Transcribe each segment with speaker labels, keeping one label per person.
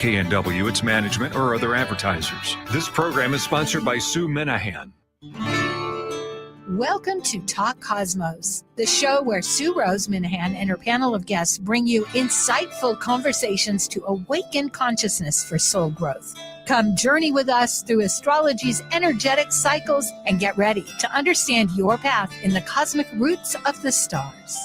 Speaker 1: KNW, its management, or other advertisers. This program is sponsored by Sue Minahan.
Speaker 2: Welcome to Talk Cosmos, the show where Sue Rose Minahan and her panel of guests bring you insightful conversations to awaken consciousness for soul growth. Come journey with us through astrology's energetic cycles and get ready to understand your path in the cosmic roots of the stars.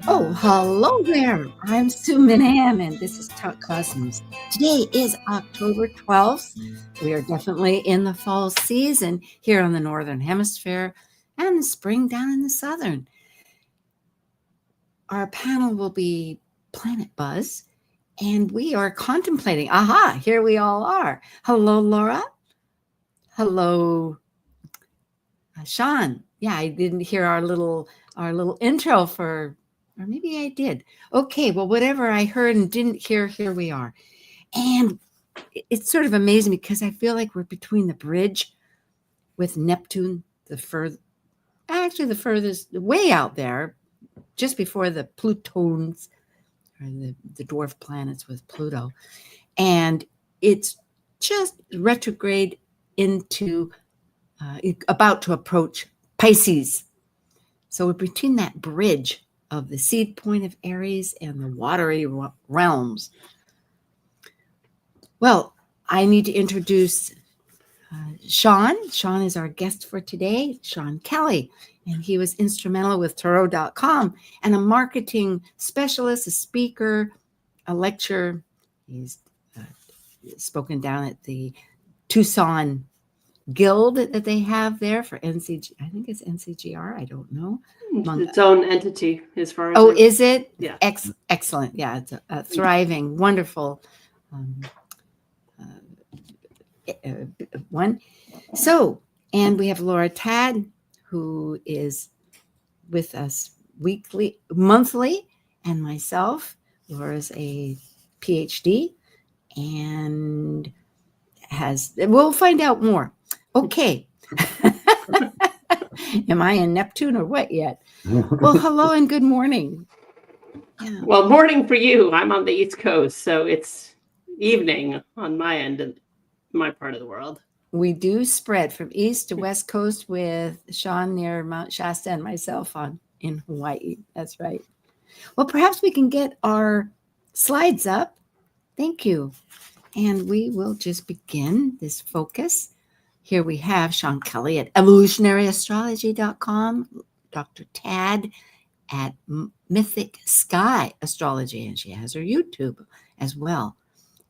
Speaker 3: Oh, hello there. I'm Sue Minahan, and this is Talk Cosmos. Today is October 12th. We are definitely in the fall season here on the Northern Hemisphere and the spring down in the Southern. Our panel will be Planet Buzz, and we are contemplating. Aha, here we all are. Hello, Laura. Hello, Sean. Yeah, I didn't hear our little intro for... Or maybe I did. Okay, well, whatever I heard and didn't hear, here we are. And it's sort of amazing because I feel like we're between the bridge with Neptune, the furthest, way out there, just before the Plutons, or the dwarf planets with Pluto. And it's just retrograde into, about to approach Pisces. So we're between that bridge of the seed point of Aries and the watery realms. Well, I need to introduce Sean. Sean is our guest for today, Sean Kelley, and he was instrumental with Tarot.com and a marketing specialist, a speaker, a lecturer. He's spoken down at the Tucson Guild that they have there for NCG. I think it's NCGR. I don't know.
Speaker 4: Its own entity, as far as.
Speaker 3: Oh, is it?
Speaker 4: Yeah.
Speaker 3: Excellent. Yeah, it's a thriving, wonderful one. So, and we have Laura Tad, who is with us monthly, and myself. Laura's a PhD, and we'll find out more. Okay. Am I in Neptune or what yet? Well, hello and good morning.
Speaker 4: Yeah. Well, morning for you. I'm on the East Coast, so it's evening on my end of my part of the world.
Speaker 3: We do spread from East to West Coast with Sean near Mount Shasta and myself in Hawaii. That's right. Well, perhaps we can get our slides up. Thank you. And we will just begin this focus. Here we have Sean Kelley at evolutionaryastrology.com, Dr. Tad at Mythic Sky Astrology, and she has her YouTube as well,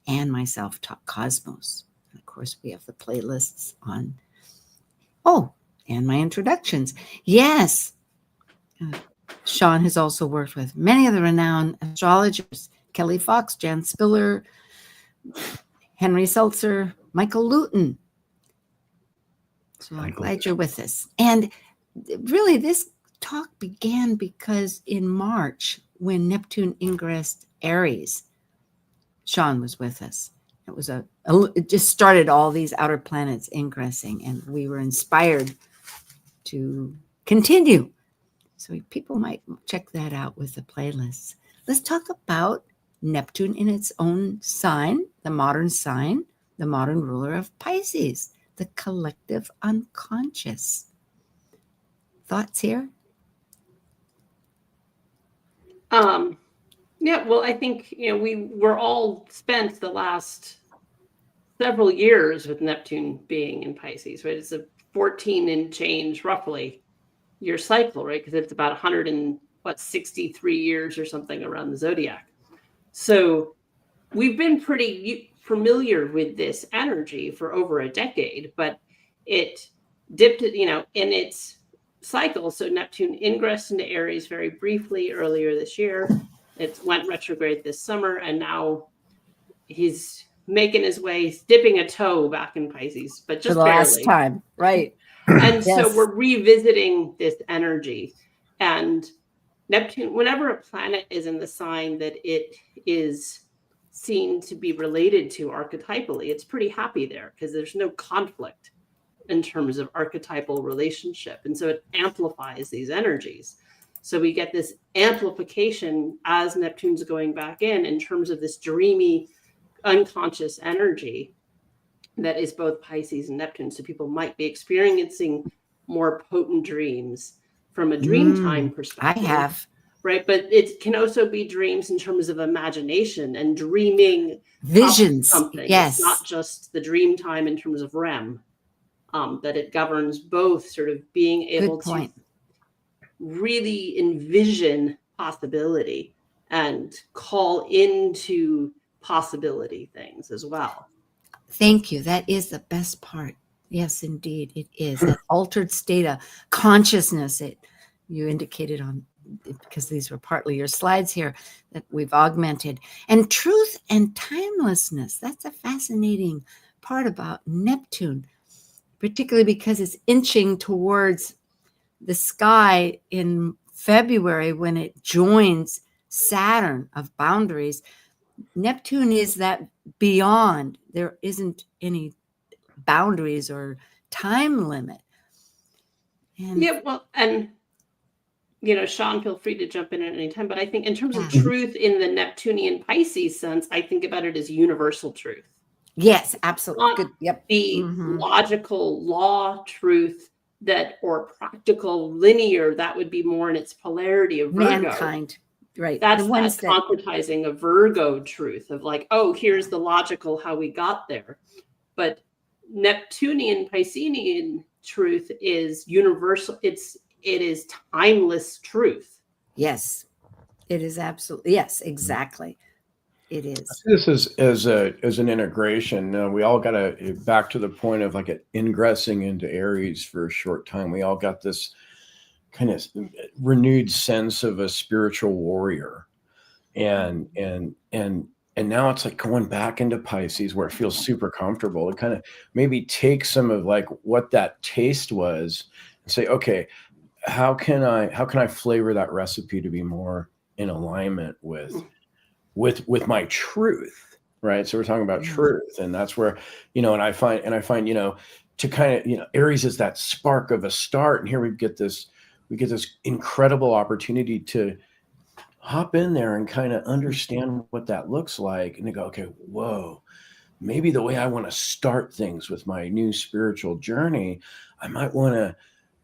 Speaker 3: and myself, Talk Cosmos. And of course, we have the playlists on. Oh, and my introductions. Yes, Sean has also worked with many of the renowned astrologers, Kelly Fox, Jan Spiller, Henry Seltzer, Michael Luton. So I'm glad you're with us. And really, this talk began because in March, when Neptune ingressed Aries, Sean was with us. It was it just started all these outer planets ingressing, and we were inspired to continue. So people might check that out with the playlists. Let's talk about Neptune in its own sign, the modern ruler of Pisces, the collective unconscious. Thoughts here?
Speaker 4: Yeah, well, I think, we were all spent the last several years with Neptune being in Pisces, right? It's a 14 and change, roughly, year cycle, right? Because it's about 163 years or something around the zodiac. So we've been pretty familiar with this energy for over a decade, but it dipped, in its cycle. So Neptune ingressed into Aries very briefly earlier this year. It went retrograde this summer, and now he's making his way, dipping a toe back in Pisces, but just
Speaker 3: for the
Speaker 4: barely.
Speaker 3: Last time, right?
Speaker 4: And
Speaker 3: Yes.
Speaker 4: So we're revisiting this energy. And Neptune, whenever a planet is in the sign that it is seen to be related to archetypally, it's pretty happy there because there's no conflict in terms of archetypal relationship. And so it amplifies these energies. So we get this amplification as Neptune's going back in terms of this dreamy, unconscious energy that is both Pisces and Neptune. So people might be experiencing more potent dreams from a dream time perspective.
Speaker 3: I have.
Speaker 4: Right. But it can also be dreams in terms of imagination and dreaming
Speaker 3: Visions.
Speaker 4: Something.
Speaker 3: Yes.
Speaker 4: It's not just the dream time in terms of REM, that it governs both sort of being able to really envision possibility and call into possibility things as well.
Speaker 3: Thank you. That is the best part. Yes, indeed, it is. An altered state of consciousness. You indicated on, because these were partly your slides here, that we've augmented. And truth and timelessness. That's a fascinating part about Neptune, particularly because it's inching towards the sky in February when it joins Saturn of boundaries. Neptune is that beyond. There isn't any boundaries or time limit. And
Speaker 4: Sean, feel free to jump in at any time. But I think in terms of truth in the Neptunian Pisces sense, I think about it as universal truth.
Speaker 3: Yes, absolutely.
Speaker 4: Not
Speaker 3: good. Yep.
Speaker 4: The logical law truth or practical linear, that would be more in its polarity of Virgo.
Speaker 3: Mankind. Right.
Speaker 4: That's concretizing a Virgo truth of like, oh, here's the logical how we got there. But Neptunian Piscean truth is universal. It is timeless truth.
Speaker 3: Yes, it is absolutely. Yes, exactly. It is.
Speaker 5: This is as an integration. We all got to, back to the point of like ingressing into Aries for a short time. We all got this kind of renewed sense of a spiritual warrior, and now it's like going back into Pisces where it feels super comfortable. It kind of maybe take some of like what that taste was and say, okay, how can I flavor that recipe to be more in alignment with my truth, right? So we're talking about truth, and that's where, and I find, to kind of, Aries is that spark of a start, and here we get this incredible opportunity to hop in there and kind of understand what that looks like, and to go, okay, whoa, maybe the way I want to start things with my new spiritual journey, I might want to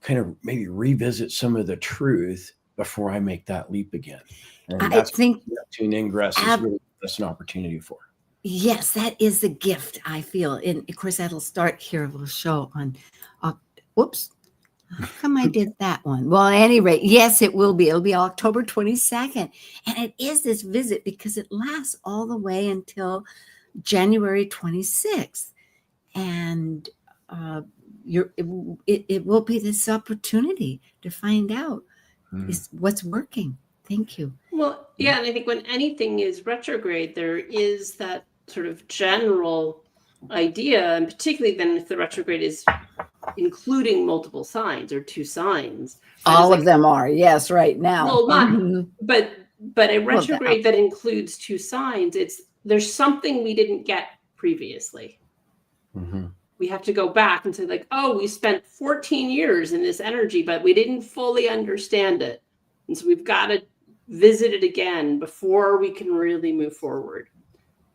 Speaker 5: kind of maybe revisit some of the truth before I make that leap again. And
Speaker 3: I think
Speaker 5: Neptune ingress is really just an opportunity for.
Speaker 3: Yes, that is the gift, I feel. And of course, that'll start here. We'll show on, whoops, how come I did that one? Well, at any rate, yes, it will be. It'll be October 22nd. And it is this visit because it lasts all the way until January 26th. And it will be this opportunity to find out what's working. Thank you.
Speaker 4: Well, yeah, and I think when anything is retrograde, there is that sort of general idea, and particularly then if the retrograde is including multiple signs or two signs.
Speaker 3: All of them are, yes, right now.
Speaker 4: Well, not, but a retrograde that includes two signs, there's something we didn't get previously.
Speaker 5: Mm-hmm.
Speaker 4: We have to go back and say like, oh, we spent 14 years in this energy, but we didn't fully understand it. And so we've got to visit it again before we can really move forward.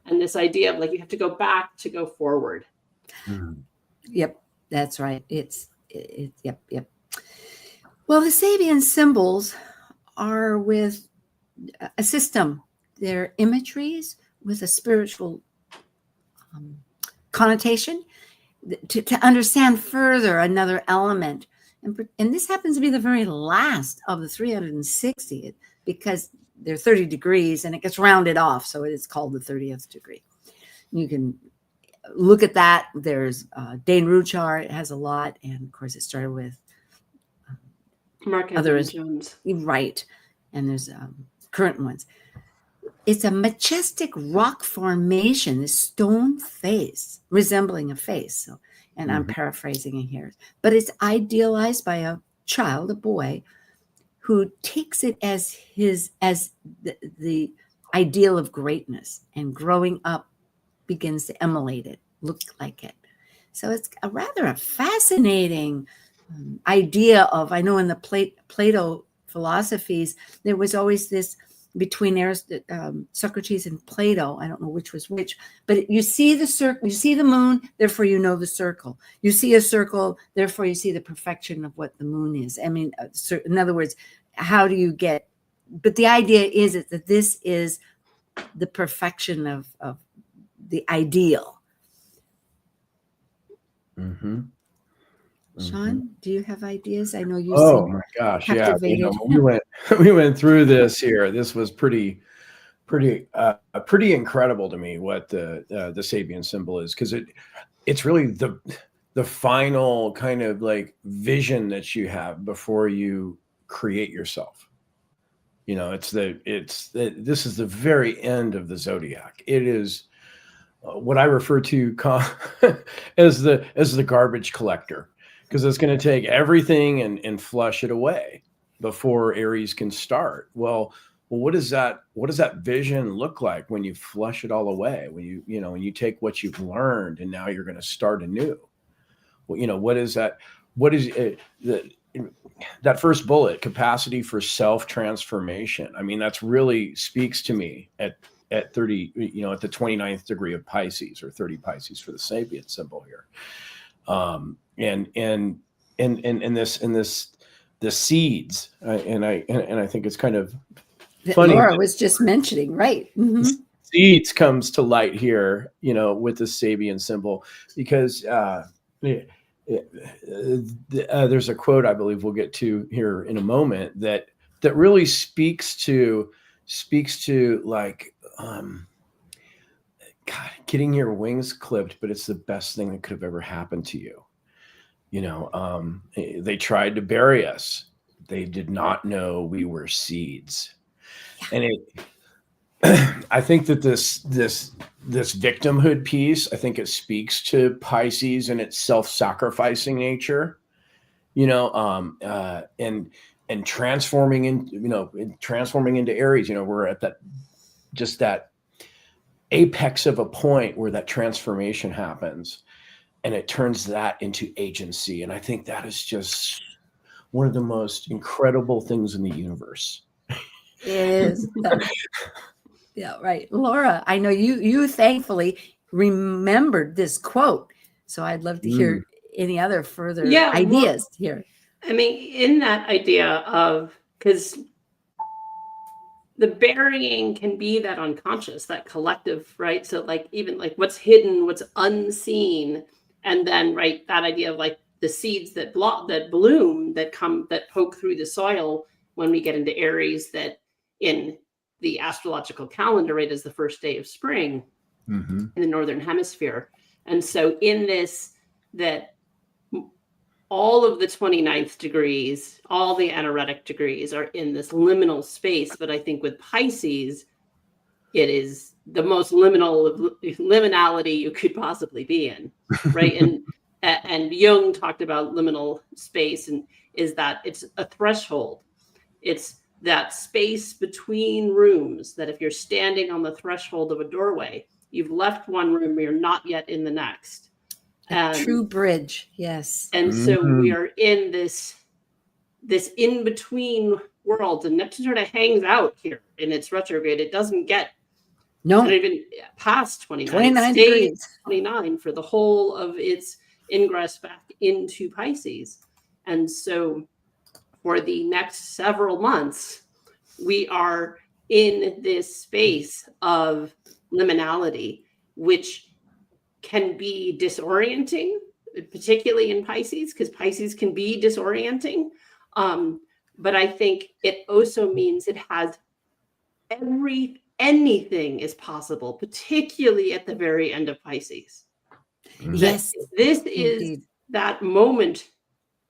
Speaker 4: And this idea of like, you have to go back to go forward.
Speaker 5: Mm-hmm.
Speaker 3: Yep, that's right. Yep. Well, the Sabian symbols are with a system. They're imageries with a spiritual connotation to understand further another element. And this happens to be the very last of the 360 because they're 30 degrees and it gets rounded off. So it is called the 30th degree. You can look at that. There's Dane Ruchar. It has a lot. And of course, it started with
Speaker 4: Mark Anthony Jones.
Speaker 3: Right. And there's current ones. It's a majestic rock formation, this stone face, resembling a face. So, and I'm paraphrasing it here, but it's idealized by a child, a boy, who takes it as the ideal of greatness, and growing up begins to emulate it, look like it. So it's a rather a fascinating idea of, I know in the Plato philosophies, there was always this between Socrates and Plato. I don't know which was which, but you see the circle, you see the moon, therefore you know the circle. You see a circle, therefore you see the perfection of what the moon is. I mean, in other words, how do you get, but the idea is that this is the perfection of the ideal.
Speaker 5: Mm-hmm.
Speaker 3: Sean, do you have ideas? I know you
Speaker 5: Oh
Speaker 3: seem
Speaker 5: my gosh, yeah.
Speaker 3: captivated.
Speaker 5: We went through this here. This was pretty incredible to me what the Sabian symbol is, because it's really the final kind of like vision that you have before you create yourself. You know, this is the very end of the zodiac. It is what I refer to as the garbage collector, because it's going to take everything and flush it away before Aries can start. Well, what does that vision look like when you flush it all away? When when you take what you've learned and now you're going to start anew. Well, what is that? What is that first bullet? Capacity for self-transformation. I mean, that's really speaks to me at 30, at the 29th degree of Pisces, or 30 Pisces for the Sabian symbol here. And the seeds, and I think it's kind of funny.
Speaker 3: Laura was just mentioning, right? Mm-hmm.
Speaker 5: Seeds comes to light here, with the Sabian symbol, because there's a quote I believe we'll get to here in a moment that really speaks to like, God, getting your wings clipped, but it's the best thing that could have ever happened to you. They tried to bury us. They did not know we were seeds. And I think that this victimhood piece, I think it speaks to Pisces and its self-sacrificing nature, and transforming into Aries. We're at that apex of a point where that transformation happens, and it turns that into agency. And I think that is just one of the most incredible things in the universe.
Speaker 3: It is. Yeah, right. Laura, I know you thankfully remembered this quote. So I'd love to hear any other further ideas here.
Speaker 4: I mean, in that idea of, because the burying can be that unconscious, that collective, right? So like, even like what's hidden, what's unseen, and then, right, that idea of like the seeds that bloom, that poke through the soil when we get into Aries, that in the astrological calendar, right, is the first day of spring in the Northern Hemisphere. And so in this, that all of the 29th degrees, all the anaretic degrees are in this liminal space. But I think with Pisces, it is the most liminality you could possibly be in, right? And Jung talked about liminal space, and is that it's a threshold. It's that space between rooms, that if you're standing on the threshold of a doorway, you've left one room, you're not yet in the next.
Speaker 3: True bridge, yes.
Speaker 4: And so we are in this in-between world, and Neptune sort of hangs out here in its retrograde. It doesn't get not even past 29
Speaker 3: degrees.
Speaker 4: 29 for the whole of its ingress back into Pisces. And so for the next several months, we are in this space of liminality, which can be disorienting, particularly in Pisces, because Pisces can be disorienting. But I think it also means it has anything is possible, particularly at the very end of Pisces.
Speaker 3: Yes.
Speaker 4: This is that moment,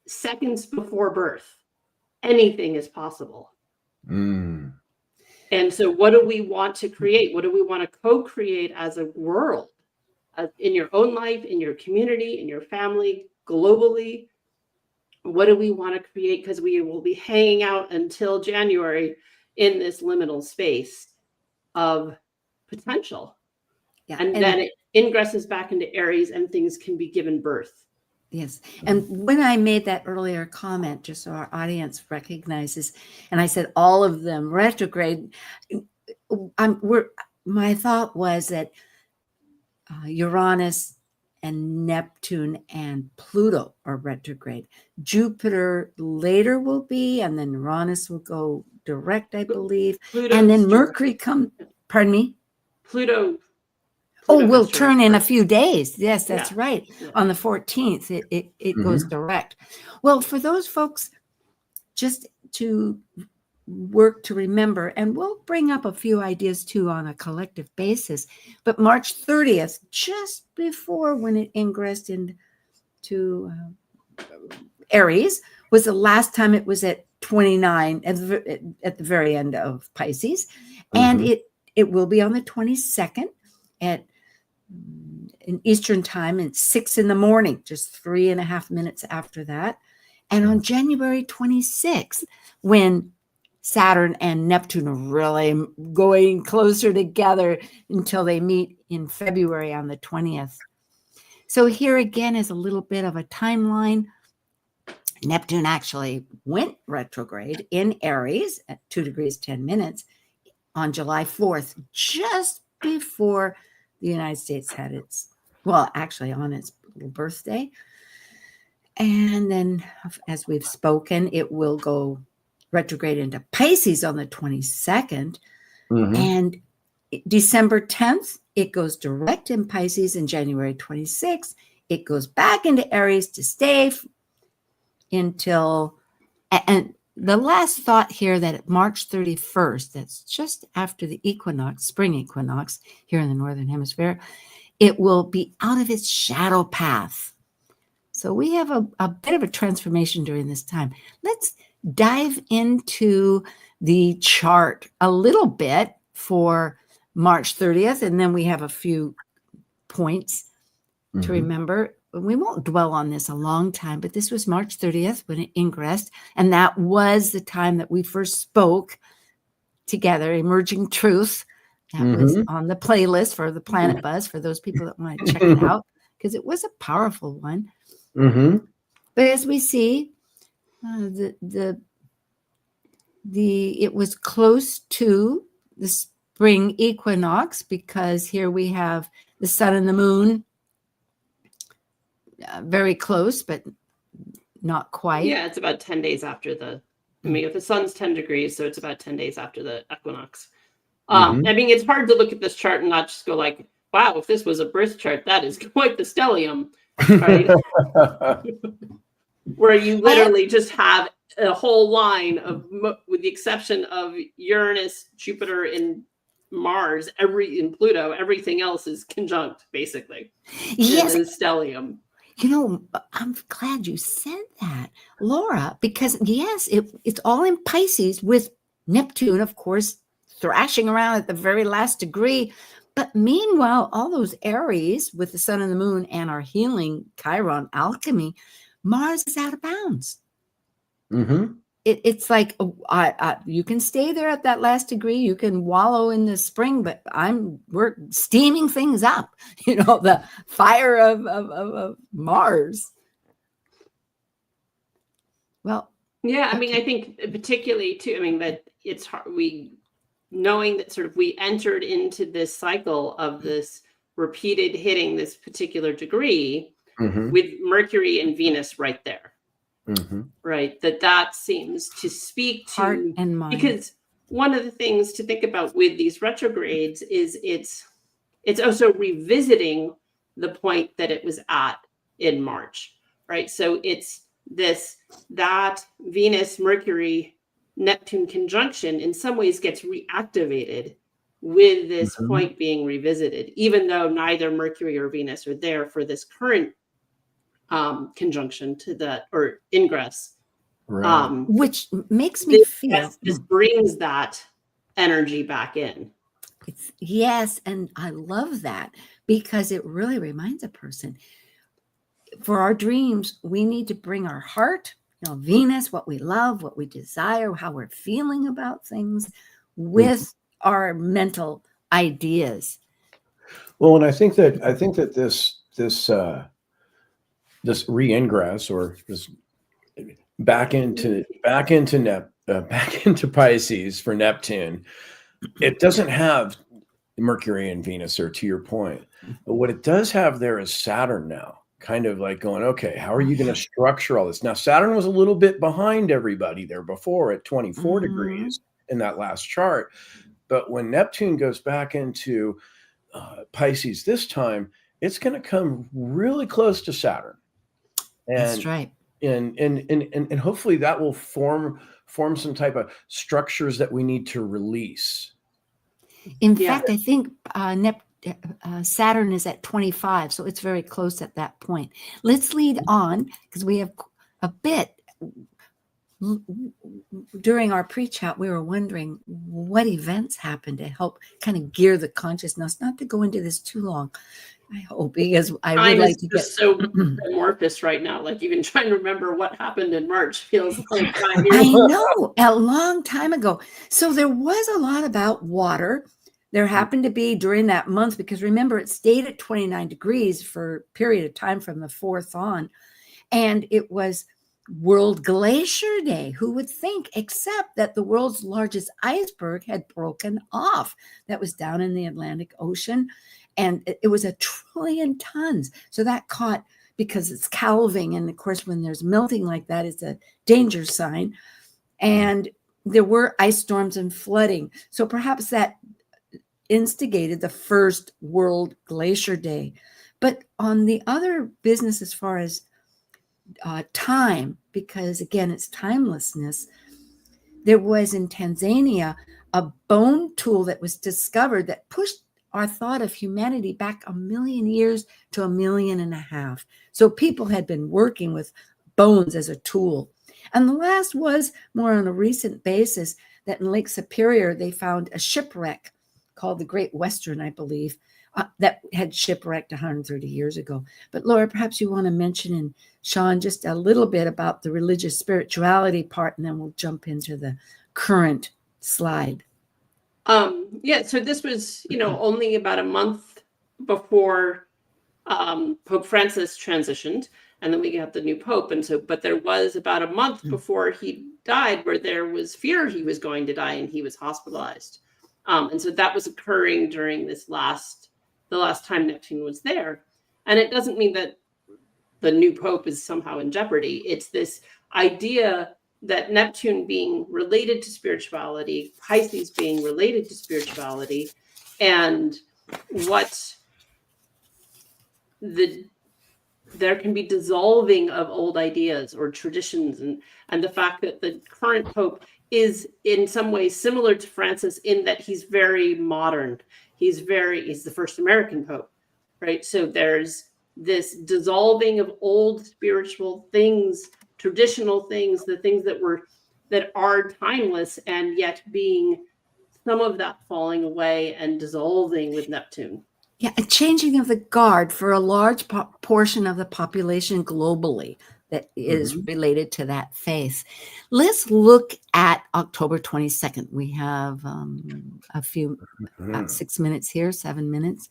Speaker 4: seconds before birth. Anything is possible. And so what do we want to create? What do we want to co-create as a world? In your own life, in your community, in your family, globally? What do we want to create? Because we will be hanging out until January in this liminal space of potential.
Speaker 3: Yeah.
Speaker 4: And then ingresses back into Aries and things can be given birth.
Speaker 3: Yes. And when I made that earlier comment, just so our audience recognizes, and I said all of them retrograde, my thought was that Uranus and Neptune and Pluto are retrograde. Jupiter later will be, and then Uranus will go direct, I believe.
Speaker 4: Pluto's
Speaker 3: and then
Speaker 4: direct.
Speaker 3: Mercury pardon me?
Speaker 4: Pluto
Speaker 3: Will
Speaker 4: goes
Speaker 3: turn
Speaker 4: direct
Speaker 3: in a
Speaker 4: first.
Speaker 3: few days. Yes, that's
Speaker 4: Yeah.
Speaker 3: right.
Speaker 4: Yeah.
Speaker 3: On the 14th, it goes direct. Well, for those folks, just to work to remember, and we'll bring up a few ideas too on a collective basis, but March 30th, just before when it ingressed into Aries, was the last time it was at 29 at the very end of Pisces. And it will be on the 22nd at in Eastern time and 6 a.m, just 3.5 minutes after that. And on January 26th, when Saturn and Neptune are really going closer together until they meet in February on the 20th. So here again is a little bit of a timeline. Neptune actually went retrograde in Aries at 2 degrees 10 minutes on July 4th, just before the United States had actually on its little birthday. And then, as we've spoken, it will go retrograde into Pisces on the 22nd. And December 10th, it goes direct in Pisces, and January 26th, it goes back into Aries to stay until, and the last thought here, that March 31st, that's just after the equinox, spring equinox here in the Northern Hemisphere, it will be out of its shadow path. So we have a bit of a transformation during this time. Let's dive into the chart a little bit for March 30th, and then we have a few points to remember. We won't dwell on this a long time, but this was March 30th when it ingressed, and that was the time that we first spoke together, Emerging Truth. That was on the playlist for the Planet Buzz, for those people that want to check it out, because it was a powerful one. But as we see, it was close to the spring equinox, because here we have the sun and the moon very close, but not quite.
Speaker 4: Yeah, it's about 10 days after if the sun's 10 degrees, so it's about 10 days after the equinox. I mean, it's hard to look at this chart and not just go like, wow, if this was a birth chart, that is quite the stellium, right? Where you literally just have a whole line of, with the exception of Uranus, Jupiter, and Mars, in Pluto, everything else is conjunct, basically.
Speaker 3: Yes.
Speaker 4: In the stellium.
Speaker 3: You know, I'm glad you said that, Laura, because yes, it's all in Pisces, with Neptune, of course, thrashing around at the very last degree. But meanwhile, all those Aries with the sun and the moon and our healing Chiron alchemy, Mars is out of bounds. It's like, you can stay there at that last degree. You can wallow in the spring, but we're steaming things up. You know, the fire of Mars. Well,
Speaker 4: yeah, I mean, I think particularly too. I mean, that it's hard. Knowing that sort of we entered into this cycle of this repeated hitting this particular degree with Mercury and Venus right there. Right, that seems to speak to
Speaker 3: heart and mind.
Speaker 4: Because one of the things to think about with these retrogrades is it's also revisiting the point that it was at in March, right? So it's that Venus, Mercury, Neptune conjunction in some ways gets reactivated with this point being revisited, even though neither Mercury or Venus are there for this current conjunction to that, or ingress,
Speaker 3: which makes me feel
Speaker 4: this brings that energy back in.
Speaker 3: Yes, and I love that, because it really reminds a person, for our dreams, we need to bring our heart, Venus, what we love, what we desire, how we're feeling about things, with our mental ideas.
Speaker 5: Well, and I think that this re-ingress, or this back into Pisces for Neptune, it doesn't have Mercury and Venus, or to your point. But what it does have there is Saturn now, kind of like going, okay, how are you going to structure all this? Now, Saturn was a little bit behind everybody there before at 24 degrees in that last chart. But when Neptune goes back into Pisces this time, it's going to come really close to Saturn. And,
Speaker 3: That's right.
Speaker 5: And hopefully that will form some type of structures that we need to release.
Speaker 3: In fact, I think Saturn is at 25, so it's very close at that point. Let's lead on, because we have a bit. During our pre-chat, we were wondering what events happened to help kind of gear the consciousness. Not to go into this too long, I hope, because I would like to get
Speaker 4: so amorphous right now. Like even trying to remember what happened in March feels like 5 years.
Speaker 3: I know, a long time ago. So there was a lot about water. There happened to be during that month, because remember, it stayed at 29 degrees for a period of time from the 4th on. And it was World Glacier Day. Who would think, except that the world's largest iceberg had broken off. That was down in the Atlantic Ocean. And it was 1 trillion tons. So that caught, because it's calving. And of course, when there's melting like that, it's a danger sign. And there were ice storms and flooding. So perhaps that instigated the first World Glacier Day. But on the other business, as far as time, because again, it's timelessness, there was in Tanzania a bone tool that was discovered that pushed our thought of humanity back 1 million years to 1.5 million. So people had been working with bones as a tool. And the last was more on a recent basis, that in Lake Superior, they found a shipwreck called the Great Western, I believe, that had shipwrecked 130 years ago. But Laura, perhaps you want to mention, and Sean, just a little bit about the religious spirituality part, and then we'll jump into the current slide.
Speaker 4: So this was, only about a month before Pope Francis transitioned, and then we got the new Pope. And so, but there was about a month before he died where there was fear he was going to die, and he was hospitalized. And so that was occurring during the last time Neptune was there. And it doesn't mean that the new Pope is somehow in jeopardy. It's this idea that Neptune being related to spirituality, Pisces being related to spirituality, and there can be dissolving of old ideas or traditions, and the fact that the current Pope is in some ways similar to Francis in that he's very modern. He's the first American Pope, right? So there's this dissolving of old spiritual things, traditional things, the things that are timeless, and yet being some of that falling away and dissolving with Neptune.
Speaker 3: Yeah, a changing of the guard for a large portion of the population globally that is related to that faith. Let's look at October 22nd. We have a few, about 6 minutes here, 7 minutes.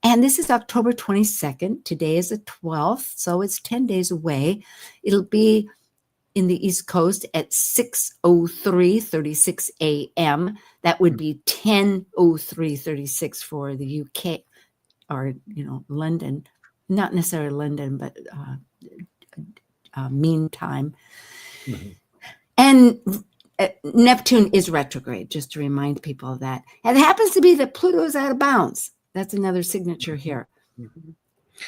Speaker 3: And this is October 22nd. Today is the 12th, so it's 10 days away. It'll be in the East Coast at 6:03:36 a.m. That would be 10:03:36 for the UK, or London, not necessarily London, but meantime. And Neptune is retrograde, just to remind people of that. And it happens to be that Pluto is out of bounds. That's another signature here.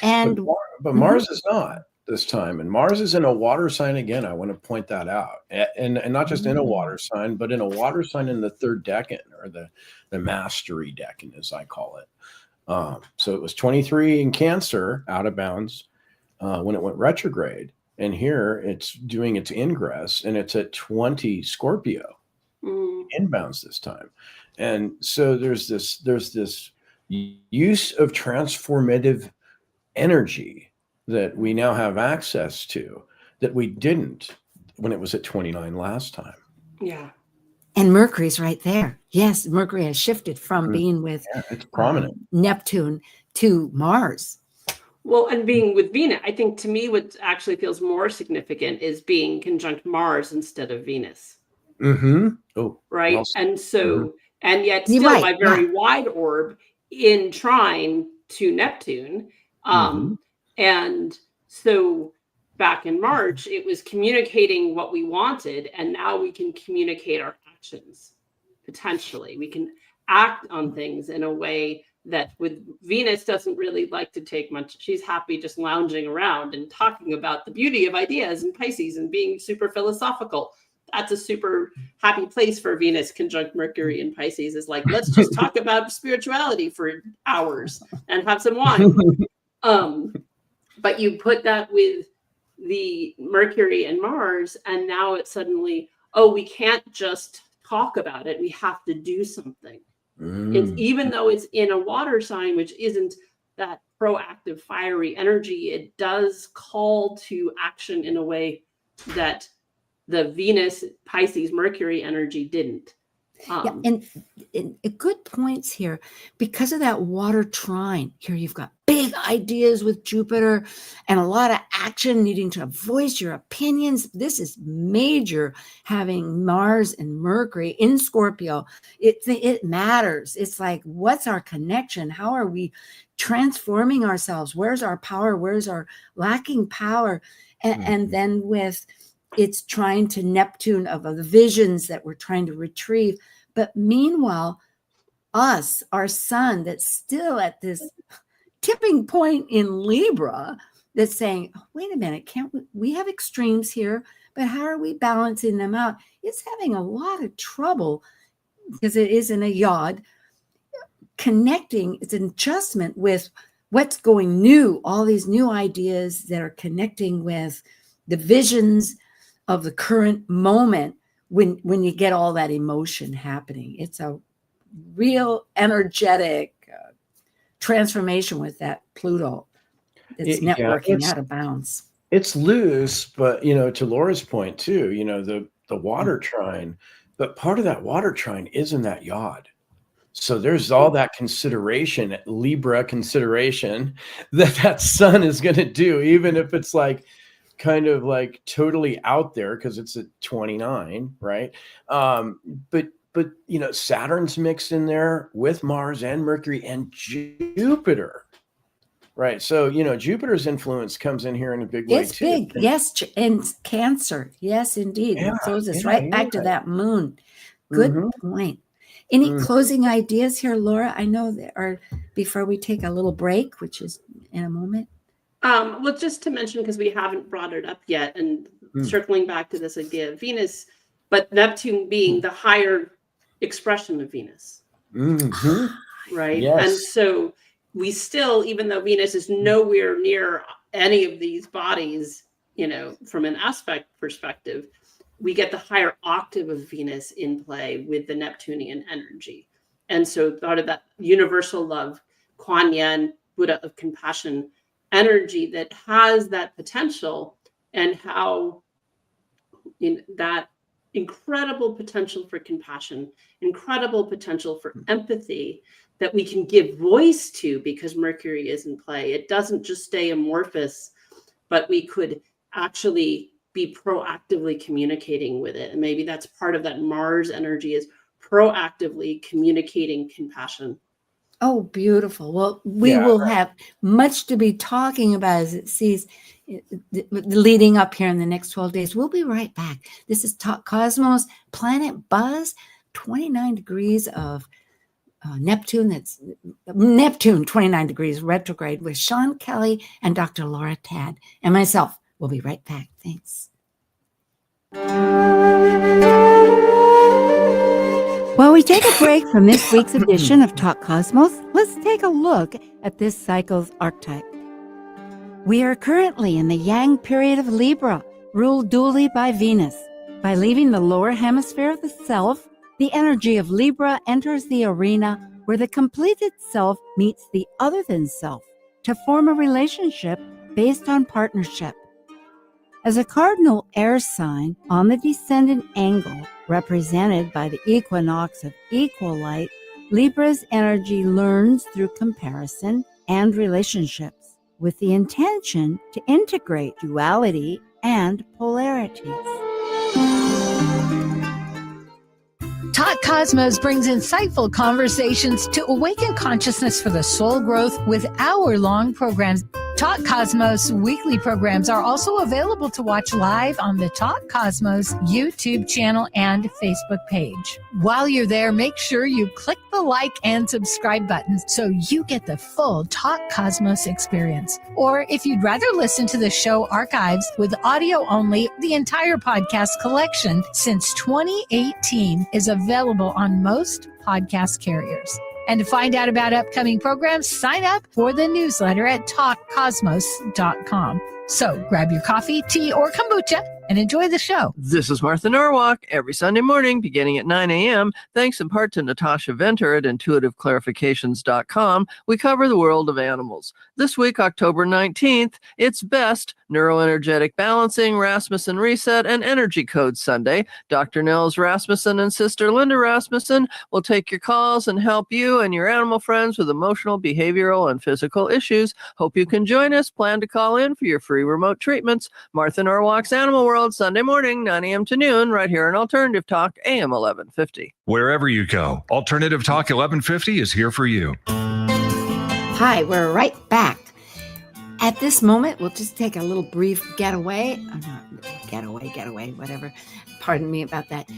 Speaker 3: And
Speaker 5: but Mars is not this time, and Mars is in a water sign again. I want to point that out, and not just in a water sign, but in a water sign in the 3rd decan, or the mastery decan, as I call it. So it was 23 in Cancer, out of bounds, when it went retrograde, and here it's doing its ingress, and it's at 20 Scorpio, inbounds this time. And so there's this use of transformative energy that we now have access to that we didn't when it was at 29 last time.
Speaker 4: Yeah.
Speaker 3: And Mercury's right there. Yes, Mercury has shifted from being with
Speaker 5: it's prominent.
Speaker 3: Neptune to Mars.
Speaker 4: Well, and being with Venus, I think to me what actually feels more significant is being conjunct Mars instead of Venus.
Speaker 5: Mm-hmm. Oh,
Speaker 4: right.
Speaker 5: well,
Speaker 4: And so, and yet
Speaker 3: You're
Speaker 4: still
Speaker 3: right,
Speaker 4: my very wide orb in trine to Neptune. And so back in March, it was communicating what we wanted. And now we can communicate our actions. Potentially, we can act on things in a way that with Venus doesn't really like to take much. She's happy just lounging around and talking about the beauty of ideas in Pisces and being super philosophical. That's a super happy place for Venus conjunct Mercury in Pisces, is like, let's just talk about spirituality for hours and have some wine. But you put that with the Mercury and Mars, and now it's suddenly, oh, we can't just talk about it. We have to do something. It's, even though it's in a water sign, which isn't that proactive, fiery energy, it does call to action in a way that the Venus, Pisces, Mercury energy didn't.
Speaker 3: And good points here. Because of that water trine, here you've got big ideas with Jupiter and a lot of action, needing to voice your opinions. This is major, having Mars and Mercury in Scorpio. It matters. It's like, what's our connection? How are we transforming ourselves? Where's our power? Where's our lacking power? And then with it's trying to Neptune of the visions that we're trying to retrieve. But meanwhile, our sun that's still at this tipping point in Libra that's saying, oh, wait a minute, can't we have extremes here, but how are we balancing them out? It's having a lot of trouble because it is in a yod connecting. It's an adjustment with what's going new, all these new ideas that are connecting with the visions of the current moment when you get all that emotion happening. It's a real energetic transformation with that Pluto that's networking out of bounds.
Speaker 5: It's loose, but, to Laura's point too, the water trine, but part of that water trine is in that yod. So there's all that consideration, Libra consideration that sun is going to do, even if it's like, kind of like totally out there because it's at 29, right? But Saturn's mixed in there with Mars and Mercury and Jupiter, right? So Jupiter's influence comes in here in a big way too.
Speaker 3: It's big, yes, and Cancer, yes, indeed. It throws us right back to that moon. Good point. Any closing ideas here, Laura? I know there are, before we take a little break, which is in a moment.
Speaker 4: Well, just to mention, because we haven't brought it up yet, and circling back to this idea of Venus, but Neptune being the higher expression of Venus, right?
Speaker 5: Yes.
Speaker 4: And so we still, even though Venus is nowhere near any of these bodies, from an aspect perspective, we get the higher octave of Venus in play with the Neptunian energy. And so thought of that universal love, Kuan Yin, Buddha of compassion, energy that has that potential, and how that incredible potential for compassion, incredible potential for empathy that we can give voice to because Mercury is in play. It doesn't just stay amorphous, but we could actually be proactively communicating with it. And maybe that's part of that Mars energy, is proactively communicating compassion.
Speaker 3: Oh, beautiful. Well, we will have much to be talking about as it sees leading up here in the next 12 days. We'll be right back. This is Talk Cosmos, Planet Buzz, 29 degrees of Neptune. That's Neptune, 29 degrees retrograde, with Sean Kelley and Dr. Laura Tad and myself. We'll be right back. Thanks. While we take a break from this week's edition of Talk Cosmos, let's take a look at this cycle's archetype. We are currently in the Yang period of Libra, ruled dually by Venus. By leaving the lower hemisphere of the self, the energy of Libra enters the arena where the completed self meets the other than self to form a relationship based on partnership.
Speaker 6: As a cardinal air sign on the descendant angle, represented by the equinox of equal light, Libra's energy learns through comparison and relationships, with the intention to integrate duality and polarities.
Speaker 2: Talk Cosmos brings insightful conversations to awaken consciousness for the soul growth with hour-long programs. Talk Cosmos weekly programs are also available to watch live on the Talk Cosmos YouTube channel and Facebook page. While you're there, make sure you click the like and subscribe buttons so you get the full Talk Cosmos experience. Or if you'd rather listen to the show archives with audio only, the entire podcast collection since 2018 is available on most podcast carriers. And to find out about upcoming programs, sign up for the newsletter at talkcosmos.com. So grab your coffee, tea, or kombucha and enjoy the show.
Speaker 7: This is Martha Norwalk every Sunday morning beginning at 9 a.m. Thanks in part to Natasha Venter at intuitiveclarifications.com. We cover the world of animals. This week, October 19th, it's Best Neuroenergetic Balancing, Rasmussen Reset, and Energy Code Sunday. Dr. Nels Rasmussen and Sister Linda Rasmussen will take your calls and help you and your animal friends with emotional, behavioral, and physical issues. Hope you can join us. Plan to call in for your free remote treatments. Martha Norwalk's Animal World, Sunday morning, 9 a.m. to noon, right here on Alternative Talk, AM 1150.
Speaker 1: Wherever you go, Alternative Talk 1150 is here for you.
Speaker 3: Hi, we're right back. At this moment, we'll just take a little brief getaway. Oh, not getaway, whatever. Pardon me about that.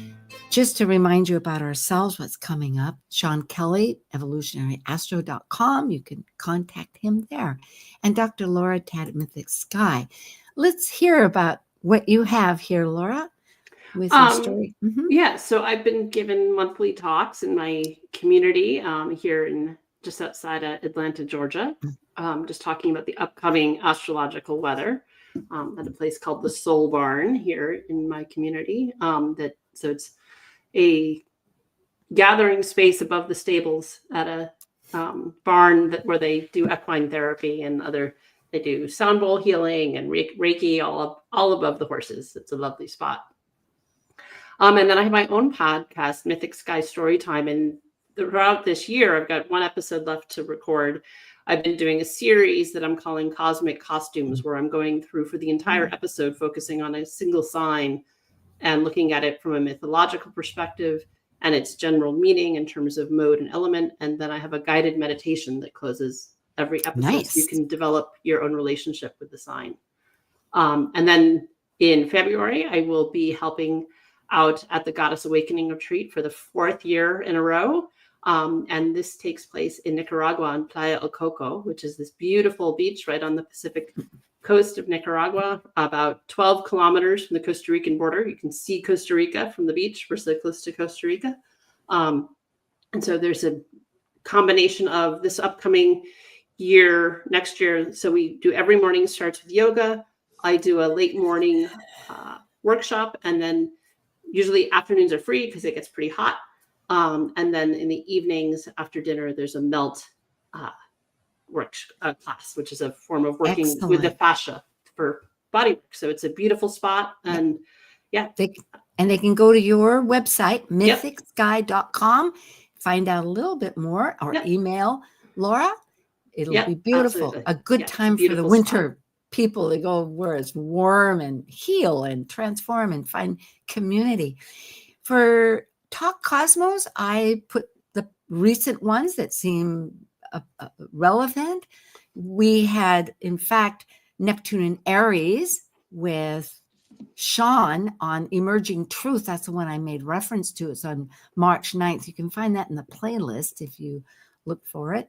Speaker 3: Just to remind you about ourselves, what's coming up. Sean Kelley, evolutionaryastro.com. You can contact him there. And Dr. Laura Tad at Mythic Sky. Let's hear about what you have here, Laura, with your story.
Speaker 4: Yeah, so I've been given monthly talks in my community here in just outside of Atlanta, Georgia, just talking about the upcoming astrological weather at a place called the Soul Barn here in my community. So it's a gathering space above the stables at a barn where they do equine therapy and they do sound bowl healing and Reiki all above the horses. It's a lovely spot. And then I have my own podcast, Mythic Sky Storytime. And throughout this year, I've got one episode left to record. I've been doing a series that I'm calling Cosmic Costumes, where I'm going through for the entire episode, focusing on a single sign and looking at it from a mythological perspective and its general meaning in terms of mode and element. And then I have a guided meditation that closes every episode.
Speaker 3: Nice.
Speaker 4: So you can develop your own relationship with the sign. And then in February, I will be helping out at the Goddess Awakening Retreat for the 4th year in a row. And this takes place in Nicaragua on Playa El Coco, which is this beautiful beach right on the Pacific coast of Nicaragua, about 12 kilometers from the Costa Rican border. You can see Costa Rica from the beach. We're so close to Costa Rica. And so there's a combination of this upcoming year, next year. So we do every morning starts with yoga. I do a late morning workshop, and then usually afternoons are free because it gets pretty hot. And then in the evenings after dinner, there's a melt class, which is a form of working with the fascia for body work. So it's a beautiful spot. And they can go to your website, mythicsky.com, find out a little bit more, or email Laura. It'll be beautiful. Absolutely. A good time for the winter people to go where it's warm and heal and transform and find community. For Talk Cosmos, I put the recent ones that seem relevant. We had, in fact, Neptune and Aries with Sean on Emerging Truth. That's the one I made reference to. It's on March 9th. You can find that in the playlist if you look for it.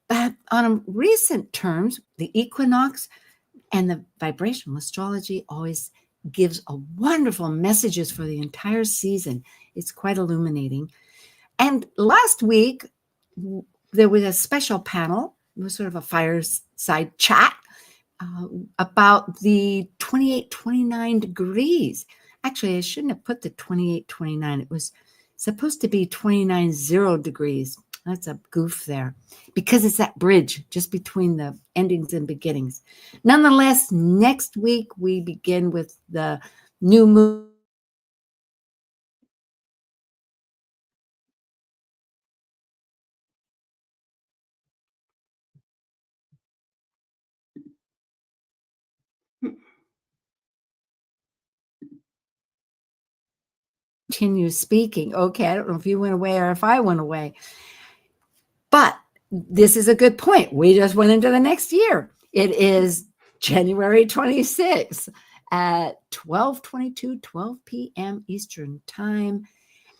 Speaker 4: But on recent terms, the equinox and the vibrational astrology always gives a wonderful messages for the entire season. It's quite illuminating. And last week, there was a special panel. It was sort of a fireside chat about the 28, 29 degrees. Actually, I shouldn't have put the 28, 29. It was supposed to be 29, 0 degrees.
Speaker 3: That's a goof there because it's that bridge just between the endings and beginnings. Nonetheless, next week we begin with the new moon. Continue speaking. Okay, I don't know if you went away or if I went away. But this is a good point. We just went into the next year. It is January 26th at 12 p.m. Eastern Time.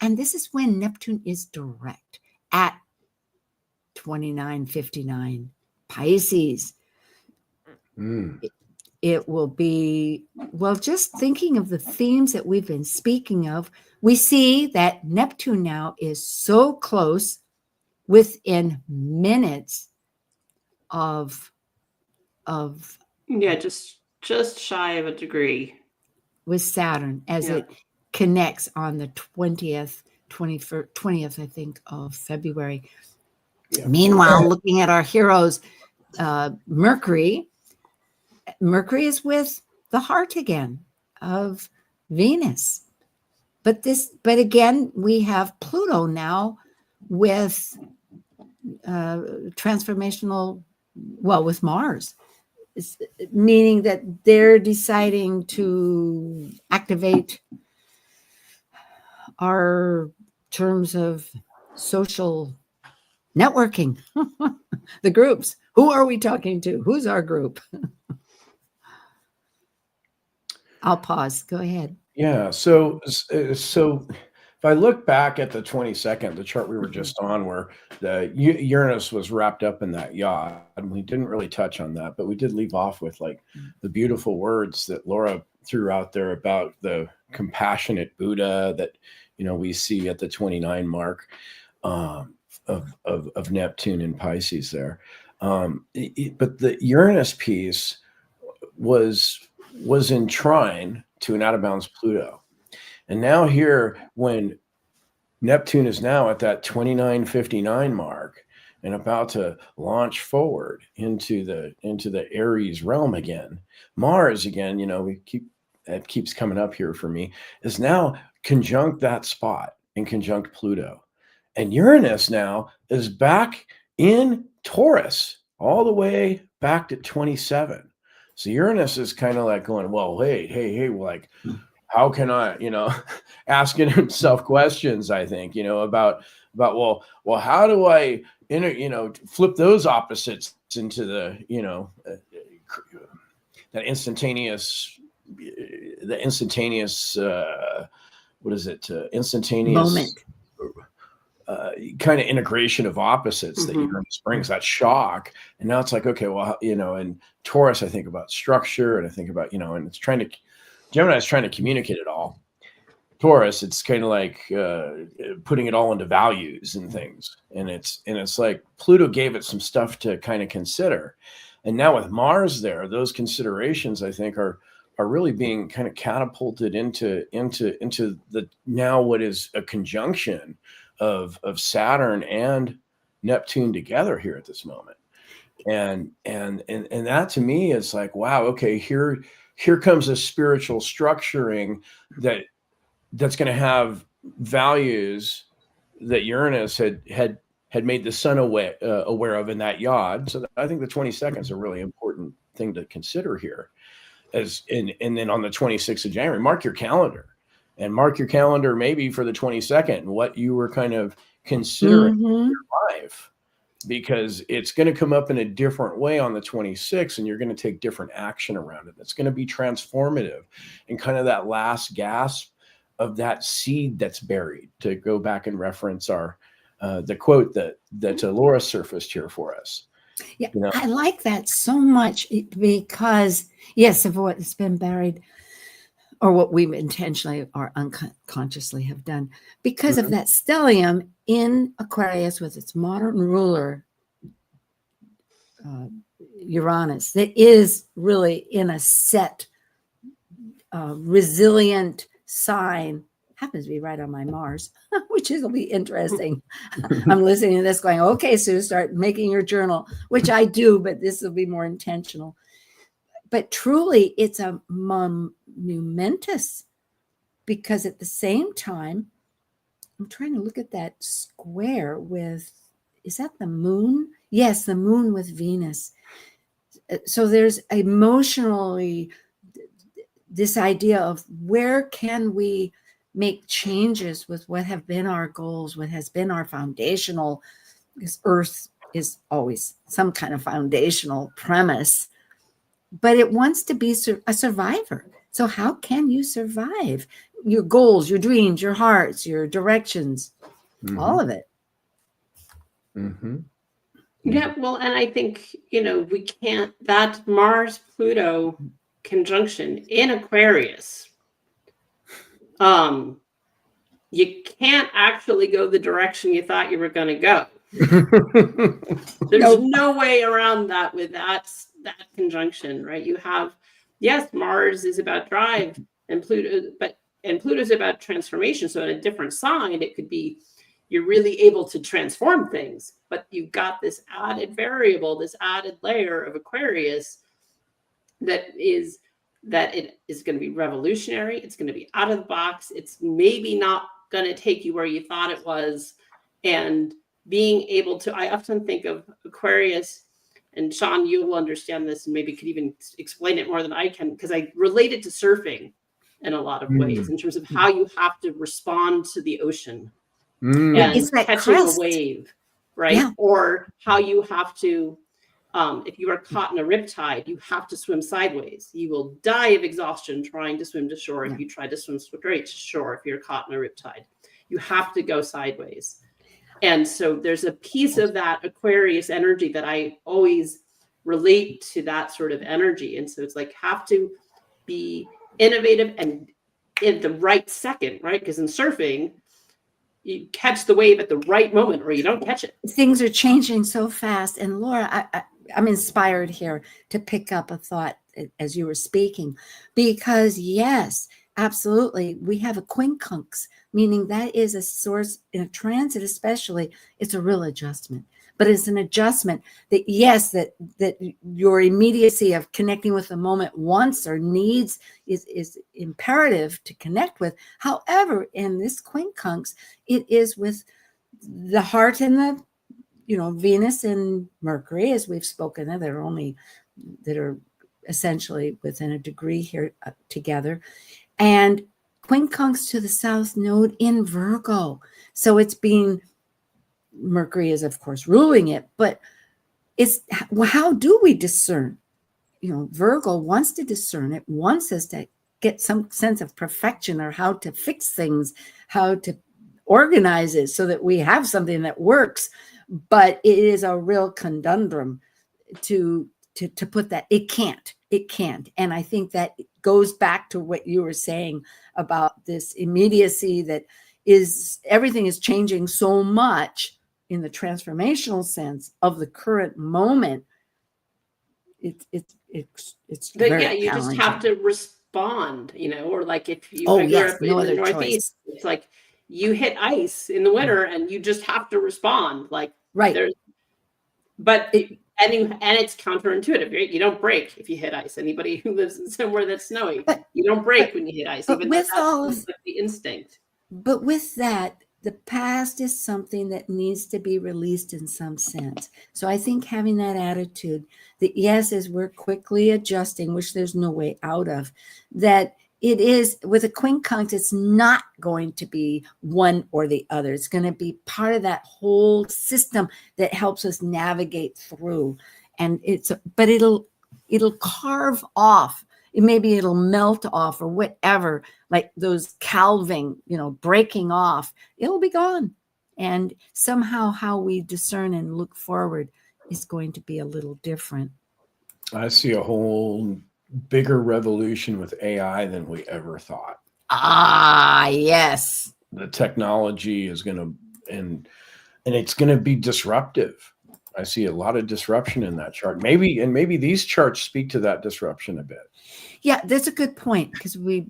Speaker 3: And this is when Neptune is direct at 29:59 Pisces. It will be, well, just thinking of the themes that we've been speaking of, we see that Neptune now is so close within minutes of
Speaker 4: Yeah, just shy of a degree
Speaker 3: with Saturn as
Speaker 4: Yeah.
Speaker 3: it connects on the 20th, I think, of February.
Speaker 5: Yeah.
Speaker 3: Meanwhile, looking at our heroes, Mercury is with the heart again of Venus. But again, we have Pluto now with transformational, well, with Mars, meaning that they're deciding to activate our terms of social networking, the groups. Who are we talking to? Who's our group? I'll pause. Go ahead.
Speaker 5: Yeah. So if I look back at the 22nd, the chart we were just on, where the Uranus was wrapped up in that yacht, and we didn't really touch on that, but we did leave off with like the beautiful words that Laura threw out there about the compassionate Buddha that we see at the 29 mark of Neptune and Pisces there. But the Uranus piece was in trine to an out of bounds Pluto. And now here, when Neptune is now at that 29:59 mark and about to launch forward into the Aries realm again, Mars again, it keeps coming up here for me, is now conjunct that spot and conjunct Pluto. And Uranus now is back in Taurus all the way back to 27. So Uranus is kind of like going, well, hey, like, how can I, asking himself questions, I think, about, well, how do I, flip those opposites into the, that instantaneous, what is it? Instantaneous
Speaker 3: Moment.
Speaker 5: Kind of integration of opposites that Uranus brings, that shock. And now it's like, okay, well, in Taurus, I think about structure, and I think about, and it's Gemini is trying to communicate it all. Taurus, it's kind of like putting it all into values and things. And it's like Pluto gave it some stuff to kind of consider. And now with Mars there, those considerations, I think, are really being kind of catapulted into the now what is a conjunction of Saturn and Neptune together here at this moment. And that to me is like, wow, okay, here comes a spiritual structuring that's going to have values that Uranus had made the sun aware of in that yacht. So I think the 22nd is a really important thing to consider here. And then on the 26th of January, mark your calendar maybe for the 22nd, what you were kind of considering in your life, because it's going to come up in a different way on the 26th, and you're going to take different action around it. It's going to be transformative and kind of that last gasp of that seed that's buried, to go back and reference the quote that Laura surfaced here for us.
Speaker 3: Yeah, I like that so much because, yes, of what has been buried, or what we intentionally or unconsciously have done, because of that stellium in Aquarius with its modern ruler, Uranus, that is really in a set, resilient sign
Speaker 6: happens to be right on my Mars, which will be interesting. I'm listening to this going, okay, Sue, start making your journal, which I do, but this will be more intentional. But truly, it's a momentous, because at the same time, I'm trying to look at that square with, is that the moon? Yes, the moon with Venus. So there's emotionally this idea of where can we make changes with what have been our goals, what has been our foundational, because Earth is always some kind of foundational premise, but it wants to be a survivor. So how can you survive your goals, your dreams, your hearts, your directions, all of it?
Speaker 5: Mm-hmm.
Speaker 4: Yeah, well, and I think, we can't, that Mars-Pluto conjunction in Aquarius, you can't actually go the direction you thought you were going to go. There's no way around that with that conjunction, right? You have, yes, Mars is about drive and Pluto's about transformation. So in a different sign, it could be you're really able to transform things, but you've got this added variable, this added layer of Aquarius that it is going to be revolutionary. It's going to be out of the box. It's maybe not going to take you where you thought it was. And being able to, I often think of Aquarius, and Sean, you will understand this and maybe could even explain it more than I can, because I relate it to surfing in a lot of ways in terms of how you have to respond to the ocean and catching a wave, right? Yeah. Or how you have to, if you are caught in a riptide, you have to swim sideways. You will die of exhaustion trying to swim to shore if you try to swim straight to shore if you're caught in a riptide. You have to go sideways. And so there's a piece of that Aquarius energy that I always relate to, that sort of energy. And so it's like, have to be innovative and in the right second, right? Because in surfing, you catch the wave at the right moment or you don't catch it.
Speaker 6: Things are changing so fast. And Laura, I'm inspired here to pick up a thought as you were speaking, because yes, absolutely. We have a quincunx, meaning that is a source in a transit, especially, it's a real adjustment. But it's an adjustment that, yes, that your immediacy of connecting with the moment wants or needs is imperative to connect with. However, in this quincunx, it is with the heart and the, Venus and Mercury, as we've spoken of, that are essentially within a degree here together. And quincunx to the south node in Virgo. So it's being, Mercury is, of course, ruling it, but it's, how do we discern? Virgo wants to discern it, wants us to get some sense of perfection or how to fix things, how to organize it so that we have something that works. But it is a real conundrum to put that. It can't. And I think that goes back to what you were saying about this immediacy that is, everything is changing so much in the transformational sense of the current moment. It's very
Speaker 4: you just have to respond, or like if you
Speaker 6: grew
Speaker 4: up in the Northeast, it's like you hit ice in the winter and you just have to respond, like
Speaker 6: right.
Speaker 4: But it's counterintuitive, right? You don't break if you hit ice. Anybody who lives somewhere that's snowy, you don't break when you hit ice.
Speaker 6: But with all of
Speaker 4: the instinct.
Speaker 6: But with that, the past is something that needs to be released in some sense. So I think having that attitude that, yes, as we're quickly adjusting, which there's no way out of, that it is, with a quincunx, it's not going to be one or the other. It's going to be part of that whole system that helps us navigate through. And but it'll carve off. Maybe it'll melt off or whatever, like those calving, breaking off, it'll be gone. And somehow how we discern and look forward is going to be a little different.
Speaker 5: I see a whole bigger revolution with AI than we ever thought.
Speaker 6: Ah, yes.
Speaker 5: The technology is going to, and it's going to be disruptive. I see a lot of disruption in that chart. Maybe these charts speak to that disruption a bit.
Speaker 3: Yeah, that's a good point, because we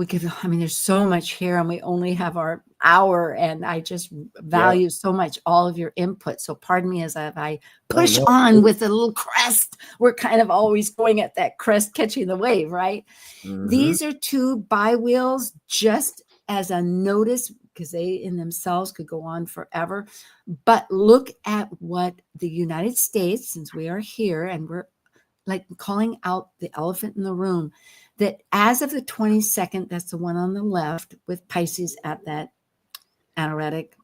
Speaker 3: could, I mean, there's so much here and we only have our hour, and I just value so much all of your input. So pardon me as I push on with a little crest. We're kind of always going at that crest, catching the wave, right?
Speaker 5: Mhm.
Speaker 3: These are two bi-wheels, just as a notice, because they in themselves could go on forever. But look at what the United States, since we are here and we're like calling out the elephant in the room, that as of the 22nd, that's the one on the left with Pisces at that anaretic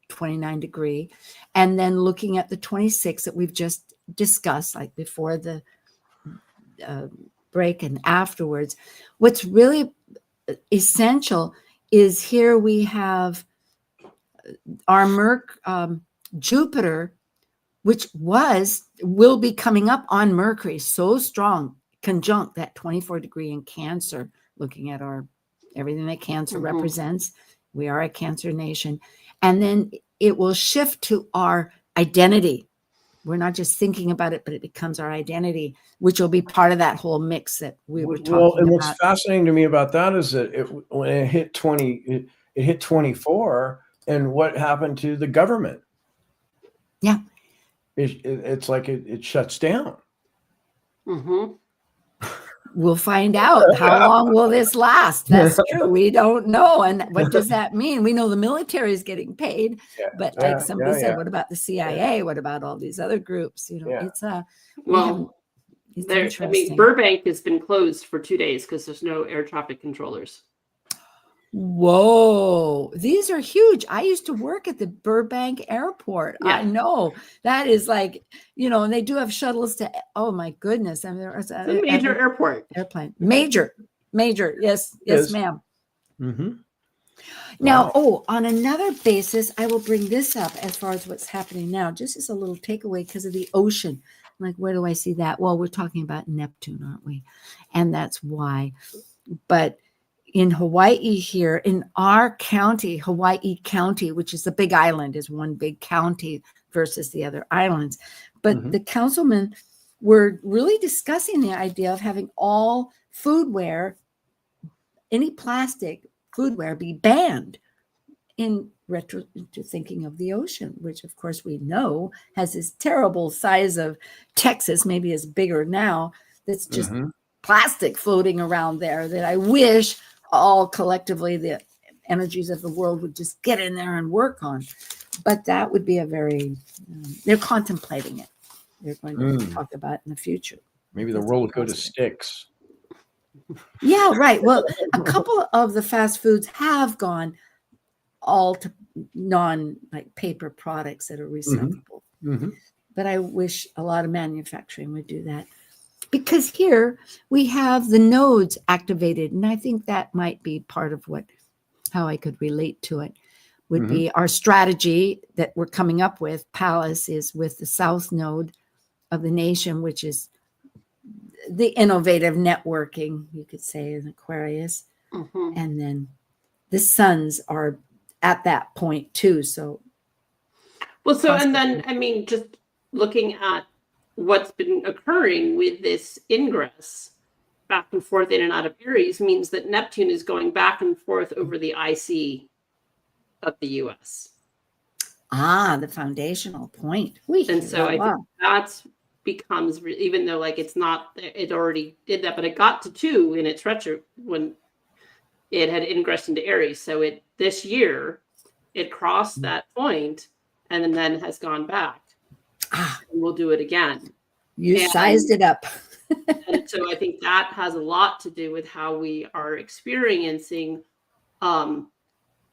Speaker 3: 29 degree. And then looking at the 26th that we've just discussed, like before the break and afterwards, what's really essential is here we have our Jupiter, which will be coming up on Mercury, so strong, conjunct that 24 degree in Cancer, looking at everything that Cancer represents. We are a Cancer nation. And then it will shift to our identity. We're not just thinking about it, but it becomes our identity, which will be part of that whole mix that we were talking about.
Speaker 5: And what's fascinating to me about that is that when it hit 20, it hit 24, and what happened to the government?
Speaker 3: Yeah.
Speaker 5: It's like it shuts down.
Speaker 4: Mm-hmm.
Speaker 3: We'll find out. How long will this last? That's true. We don't know. And what does that mean? We know the military is getting paid, but like somebody said, what about the CIA? Yeah. What about all these other groups? It's
Speaker 4: interesting. I mean, Burbank has been closed for 2 days because there's no air traffic controllers.
Speaker 3: Whoa, these are huge. I used to work at the Burbank airport. Yeah. I know that is like, and they do have shuttles to, oh my goodness. I mean, it's
Speaker 4: a major airport.
Speaker 3: Airplane. Major. Yes, ma'am.
Speaker 5: Mm-hmm.
Speaker 3: Now, on another basis, I will bring this up as far as what's happening now, just as a little takeaway because of the ocean. Like, where do I see that? Well, we're talking about Neptune, aren't we? And that's why. But in Hawaii here, in our county, Hawaii County, which is the big island, is one big county versus the other islands. But the councilmen were really discussing the idea of having all foodware, any plastic foodware, be banned in retro to thinking of the ocean, which of course we know has this terrible size of Texas, maybe is bigger now, that's just plastic floating around there that I wish all collectively the energies of the world would just get in there and work on. But that would be a very, they're contemplating it. They're going to talk about it in the future.
Speaker 5: Maybe the world would go to sticks.
Speaker 3: Yeah, right. Well, a couple of the fast foods have gone all to like paper products that are recyclable. But I wish a lot of manufacturing would do that. Because here we have the nodes activated. And I think that might be part of how I could relate to it would be our strategy that we're coming up with. Palace is with the south node of the nation, which is the innovative networking, you could say, in Aquarius. And then the suns are at that point too.
Speaker 4: And then, I mean, just looking at what's been occurring with this ingress back and forth in and out of Aries means that Neptune is going back and forth over the IC of the US.
Speaker 3: The foundational point.
Speaker 4: And so I think that's becomes, even though like it's not, it already did that, but it got to 2 in its retro when it had ingressed into Aries. So this year it crossed that point and then has gone back. And we'll do it again.
Speaker 3: Sized it up.
Speaker 4: And so I think that has a lot to do with how we are experiencing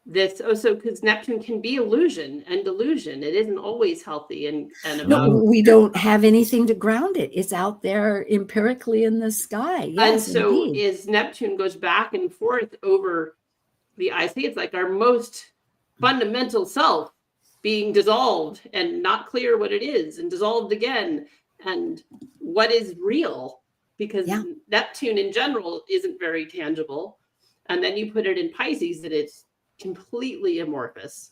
Speaker 4: this. Also, because Neptune can be illusion and delusion. It isn't always healthy and
Speaker 3: no, we don't have anything to ground it. It's out there empirically in the sky. Yes,
Speaker 4: and so
Speaker 3: indeed.
Speaker 4: as Neptune goes back and forth over the IC, it's like our most fundamental self being dissolved and not clear what it is and dissolved again and what is real, because Neptune in general isn't very tangible. And then you put it in Pisces that it's completely amorphous.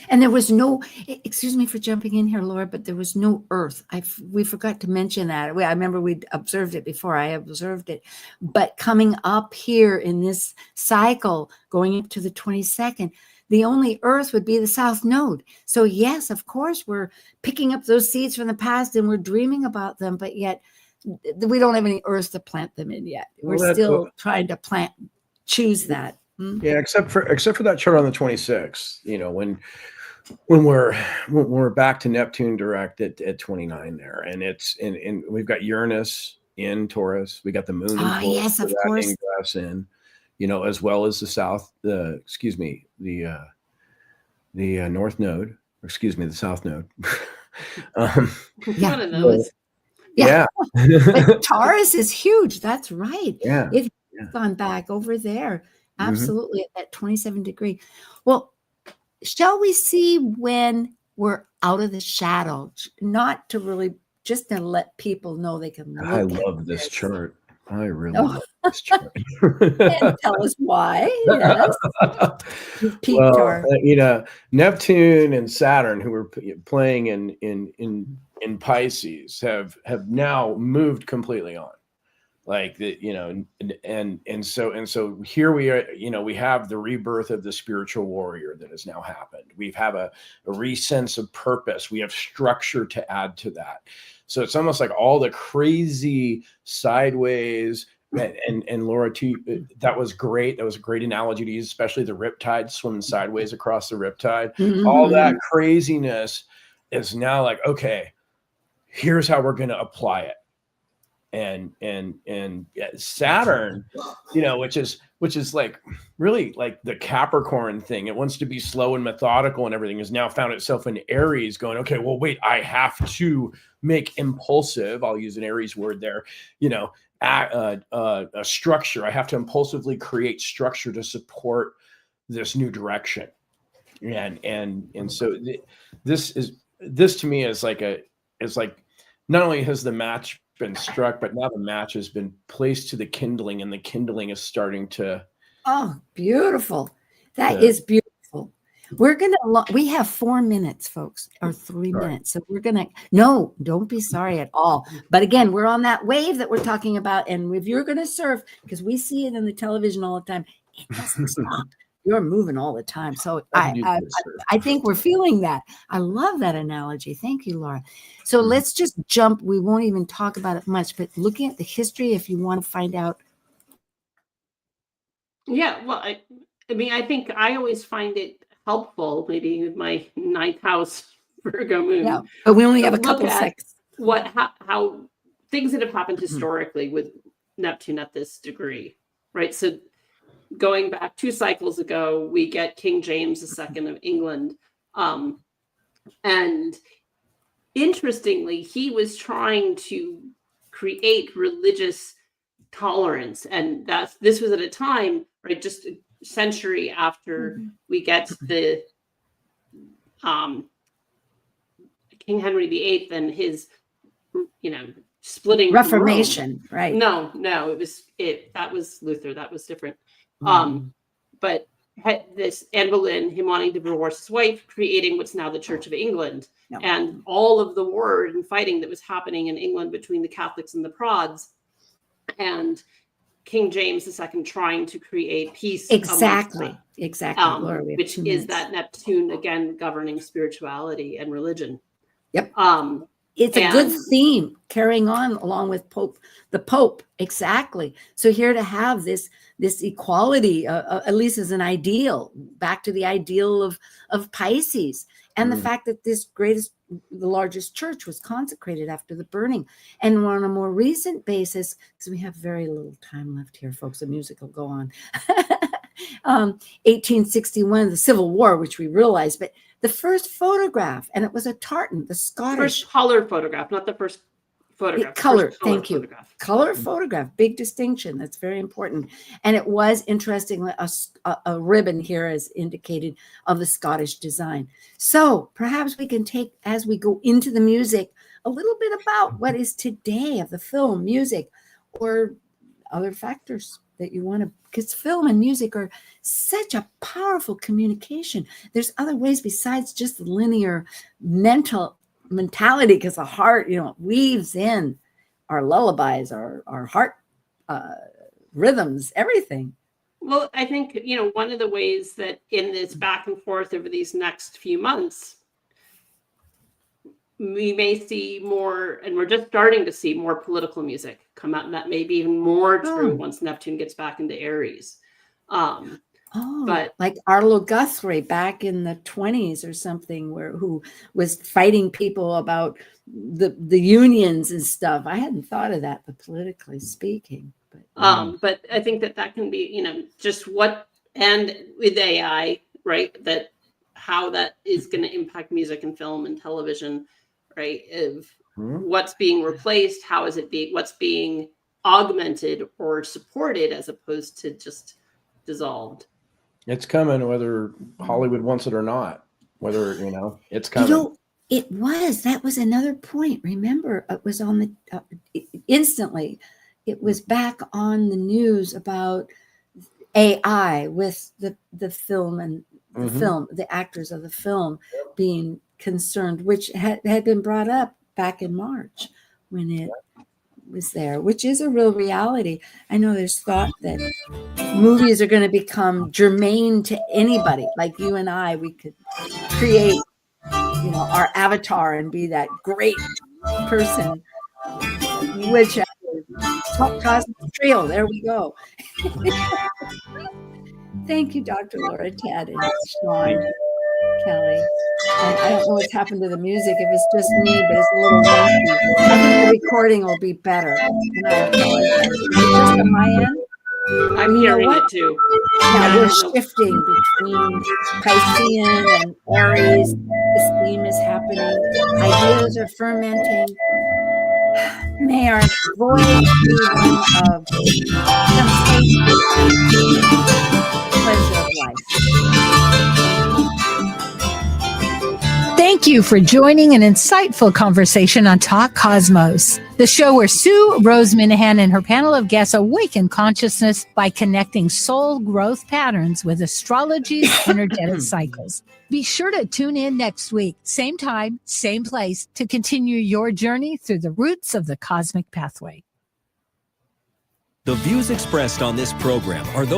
Speaker 3: And there was no, excuse me for jumping in here, Laura, but there was no Earth. We forgot to mention that. I remember we observed it before. I observed it. But coming up here in this cycle, going up to the 22nd, the only Earth would be the South Node. So yes, of course, we're picking up those seeds from the past and we're dreaming about them, but yet we don't have any Earth to plant them in yet. We're still trying to choose that.
Speaker 5: Yeah, except for that chart on the 26th, you know, when we're back to Neptune direct at 29 there, and and we've got Uranus in Taurus, we got the moon in Taurus,
Speaker 3: yes, of course,
Speaker 5: ingress in, you know, as well as the North Node, or excuse me, the South Node.
Speaker 4: One of those.
Speaker 3: Yeah. But Taurus is huge. That's right.
Speaker 5: Yeah.
Speaker 3: It's gone back over there. Absolutely, at that 27 degree. Well, shall we see when we're out of the shadow? Not to really, just to let people know they can look.
Speaker 5: I love this chart. I really love this chart.
Speaker 3: And tell us why. Yes.
Speaker 5: Well, you know, Neptune and Saturn, who were playing in Pisces, have now moved completely on. Like the, you know, and so here we are, you know, we have the rebirth of the spiritual warrior that has now happened. We have a sense of purpose. We have structure to add to that. So it's almost like all the crazy sideways, and Laura, too, that was great. That was a great analogy to use, especially the riptide swimming sideways across the riptide. All that craziness is now like, okay, here's how we're going to apply it. And Saturn, you know, which is like really like the Capricorn thing. It wants to be slow and methodical and everything, has now found itself in Aries going, okay, well, wait, I have to make impulsive, I'll use an Aries word there, you know, a structure. I have to impulsively create structure to support this new direction. And so this to me is like not only has the match been struck, but now the match has been placed to the kindling, and the kindling is starting to.
Speaker 3: Oh, beautiful. That is beautiful. We have 4 minutes, folks, or 3 minutes. So no, don't be sorry at all. But again, we're on that wave that we're talking about. And if you're going to surf, because we see it in the television all the time, it doesn't stop. You're moving all the time. So I think we're feeling that. I love that analogy. Thank you, Laura. So let's just jump. We won't even talk about it much, but looking at the history, if you want to find out.
Speaker 4: Yeah, well, I mean, I think I always find it helpful, maybe with my 9th house Virgo moon.
Speaker 3: Yeah, but we only have a couple seconds.
Speaker 4: How things that have happened historically with Neptune at this degree, right? So going back 2 cycles ago, we get King James II of England. And interestingly, he was trying to create religious tolerance. And this was at a time, right, just a century after we get the King Henry VIII and his, you know, splitting
Speaker 3: Reformation, right?
Speaker 4: No, that was Luther. That was different. But this Anne Boleyn, him wanting to divorce his wife, creating what's now the Church of England, and all of the war and fighting that was happening in England between the Catholics and the Prods, and King James II trying to create peace.
Speaker 3: Exactly.
Speaker 4: Laura, which is that Neptune again governing spirituality and religion.
Speaker 3: Yep. It's a good theme carrying on along with the Pope. Exactly. So here to have this equality, at least as an ideal, back to the ideal of Pisces, and the fact that the largest church was consecrated after the burning. And on a more recent basis, because we have very little time left here, folks, the music will go on. 1861, the Civil War, which we realized, but the first photograph, and it was a tartan, the Scottish.
Speaker 4: First color photograph, not the first photograph.
Speaker 3: Color, thank you. Color photograph, big distinction. That's very important. And it was, interestingly, a ribbon here as indicated of the Scottish design. So perhaps we can take, as we go into the music, a little bit about what is today of the film, music, or other factors. that you want to, because film and music are such a powerful communication. There's other ways besides just the linear mentality, because the heart, weaves in our lullabies, our heart rhythms, everything.
Speaker 4: Well, I think, one of the ways that in this back and forth over these next few months, we may see more, and we're just starting to see more political music come out, and that may be even more true once Neptune gets back into Aries. But
Speaker 3: like Arlo Guthrie back in the 1920s or something, who was fighting people about the unions and stuff. I hadn't thought of that, but politically speaking.
Speaker 4: But I think that can be, just what, and with AI, right, that how that is going to impact music and film and television, right, of what's being replaced, how is it what's being augmented or supported as opposed to just dissolved.
Speaker 5: It's coming, whether Hollywood wants it or not, whether, it's coming.
Speaker 3: That was another point. Remember, it was on the, instantly, it was back on the news about AI with the film and the film, the actors of the film being concerned, which had been brought up back in March when it was there, which is a real reality. I know there's thought that movies are going to become germane to anybody, like you and I. We could create, our avatar and be that great person, which Talk Cosmic Trio. There we go. Thank you, Dr. Laura Ted and Sean Kelley. I don't know what's happened to the music, if it's just me, but it's a little wonky. I think the recording will be better. And I apologize. Is it just on my end?
Speaker 4: I'm hearing it too.
Speaker 3: Now we're shifting between Piscean and Aries. This theme is happening. Ideas are fermenting. May our voyage be one of sensation, pleasure of life.
Speaker 2: Thank you for joining an insightful conversation on Talk Cosmos, the show where Sue Rose Minahan and her panel of guests awaken consciousness by connecting soul growth patterns with astrology's energetic cycles. Be sure to tune in next week, same time, same place, to continue your journey through the roots of the cosmic pathway.
Speaker 8: The views expressed on this program are those